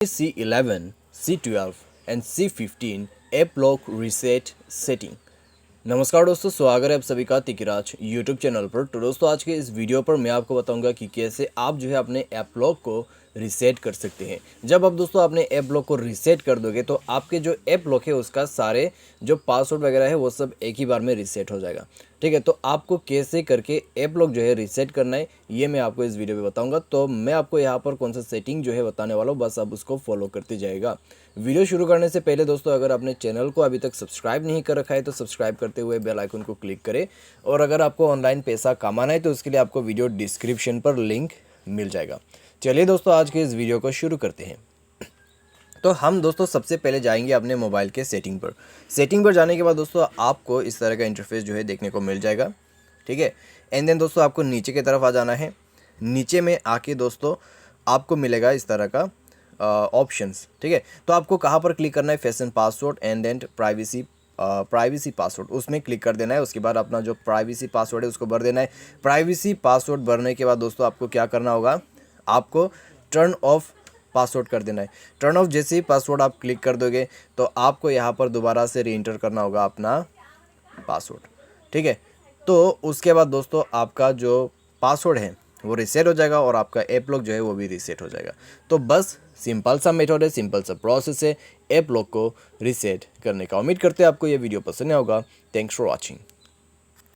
C11, C12 and C15 app lock reset setting. नमस्कार दोस्तों, स्वागत है आप सभी का तिकिराज यूट्यूब चैनल पर। तो दोस्तों आज के इस वीडियो पर मैं आपको बताऊंगा कि कैसे आप जो है अपने ऐप लॉक को रीसेट कर सकते हैं। जब आप दोस्तों अपने ऐप लॉक को रीसेट कर दोगे तो आपके जो ऐप लॉक है उसका सारे जो पासवर्ड वगैरह है वो सब एक ही बार में रीसेट हो जाएगा। ठीक है, तो आपको कैसे करके ऐप लॉक जो है रीसेट करना है ये मैं आपको इस वीडियो में बताऊंगा। तो मैं आपको यहाँ पर कौन सा सेटिंग जो है बताने वाला हूँ, बस आप उसको फॉलो करते जाएगा। वीडियो शुरू करने से पहले दोस्तों अगर आपने चैनल को अभी तक सब्सक्राइब नहीं कर रखा है तो सब्सक्राइब करते हुए बेल आइकन को क्लिक करें। और अगर आपको ऑनलाइन पैसा कमाना है तो उसके लिए आपको वीडियो डिस्क्रिप्शन पर लिंक मिल जाएगा। चलिए दोस्तों आज के इस वीडियो को शुरू करते हैं। तो हम दोस्तों सबसे पहले जाएंगे अपने मोबाइल के सेटिंग पर। सेटिंग पर जाने के बाद दोस्तों आपको इस तरह का इंटरफेस जो है देखने को मिल जाएगा। ठीक है, एंड देन दोस्तों आपको नीचे की तरफ आ जाना है। नीचे में आके दोस्तों आपको मिलेगा इस तरह का ऑप्शंस। ठीक है, तो आपको कहाँ पर क्लिक करना है, fashion password and then privacy password, उसमें क्लिक कर देना है। उसके बाद अपना जो प्राइवेसी पासवर्ड है उसको भर देना है। प्राइवेसी पासवर्ड भरने के बाद दोस्तों आपको क्या करना होगा, आपको टर्न ऑफ पासवर्ड कर देना है। टर्न ऑफ जैसे ही पासवर्ड आप क्लिक कर दोगे तो आपको यहाँ पर दोबारा से री एंटर करना होगा अपना पासवर्ड। ठीक है, तो उसके बाद दोस्तों आपका जो पासवर्ड है वो रीसेट हो जाएगा और आपका ऐप लॉक जो है वो भी रीसेट हो जाएगा। तो बस सिंपल सा मेथड है, सिंपल सा प्रोसेस है ऐप लॉक को रीसेट करने का। उम्मीद करते हैं आपको ये वीडियो पसंद आया होगा। Thanks for watching.